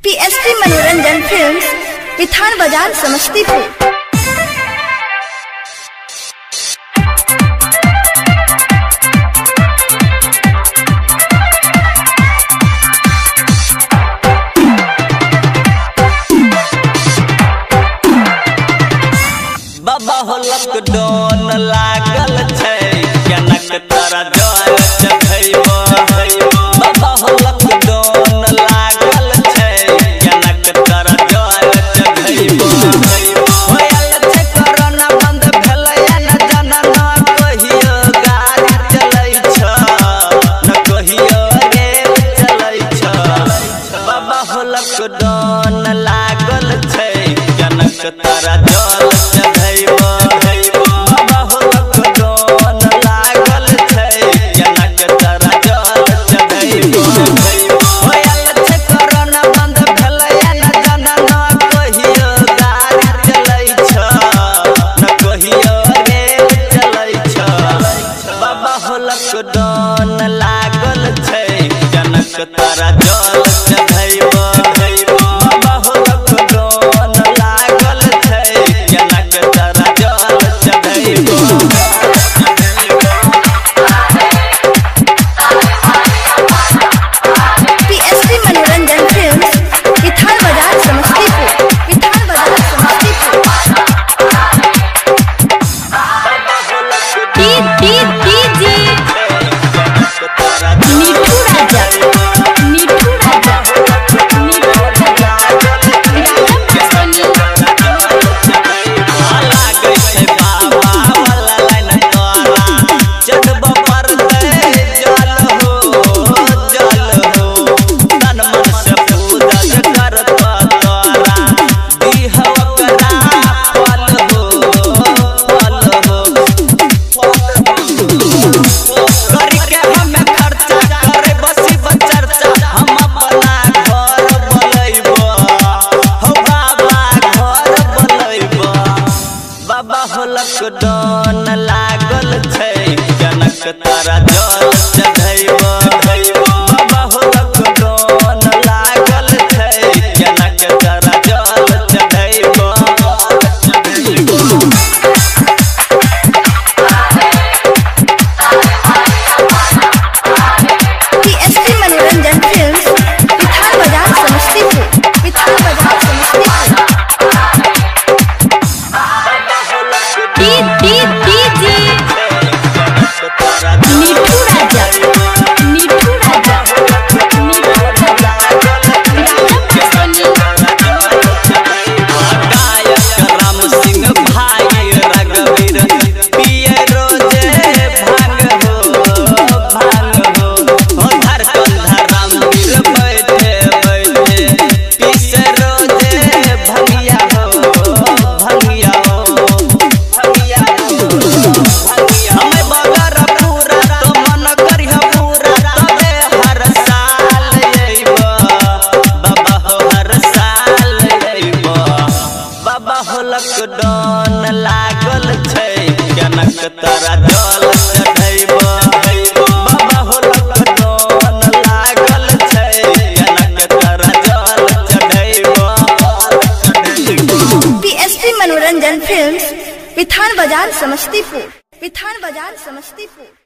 PSP मनोरंजन films, विधान बाजार, समस्तीपुर। बाबा हो लॉकडाउन लागल छै, जनक तारा जल चढ़ैबो। बाबा हो लॉकडाउन लागल छै, जनक तारा जल चढ़ैबो। होयल छै कोरोना बंद भेलै न जना, न कहियो गाड़ी चलै छ, न कहियो रेल चलै छ। बाबा हो लॉकडाउन लागल छै, जनक तारा जल चढ़ैबो। बाबा हो लॉकडाउन लागल छै, जनक तारा जल चढ़ैबो। होयल छै कोरोना बंद भेलै न जना, न कहियो गाड़ी चलै छ, न कहियो रेल चलै छ। बाबा हो लॉकडाउन लागल छै, जनक तारा जल चढ़ैबो। बाबा हो लॉकडाउन लागल छै, जनक तारा जल चढ़ैबो। पीएसपी मनोरंजन फिल्म्स, विधान बाजार, समस्तीपुर। विधान बाजार, समस्तीपुर। नीठू राजा, नीठू राजा, नीठू राजा। लागै छै बाबा वाला लाइन तोरा, चढ़बो पड़तै जल हो, जल हो। तन मन से पूजा करतो तोरा, दीह ओकरा फल हो, फल हो। करके हमें खर्चा करे बसी बचर्चा, हम अपना घर बनैबो। हो बाबा घर बनैबो। बाबा हो लॉकडाउन लागल छै, जनक तारा जल चढ़ैबो। बाबा हो लॉकडाउन लागल छै, जनक तारा जल चढ़ैबो। पीएसपी मनोरंजन फिल्म्स, विधान बाजार, समस्तीपुर। विधान बाजार, समस्तीपुर। नीठू राजा, नीठू राजा, नीठू राजा। गायक राम सिंह भाई रघुवीर पिए रोजे भांग हो, भांग हो। हो धरकंधा रामवीर बैठे बैठे पीसे रोजे भंगिया हो, भंगिया हो, भंगिया हो। हमें बगर पूरा तो मन करिह पूरा, तबे हर साल अइबो। बाबा हो हर साल अइबो। बाबा हो लॉकडाउन लागल छै, जनक तारा जल चढ़ैबो। बाबा हो लॉकडाउन लागल छै, जनक तारा जल चढ़ैबो। पीएसपी मनोरंजन फिल्म्स, विधान बाजार, समस्तीपुर। विधान बाजार, समस्तीपुर।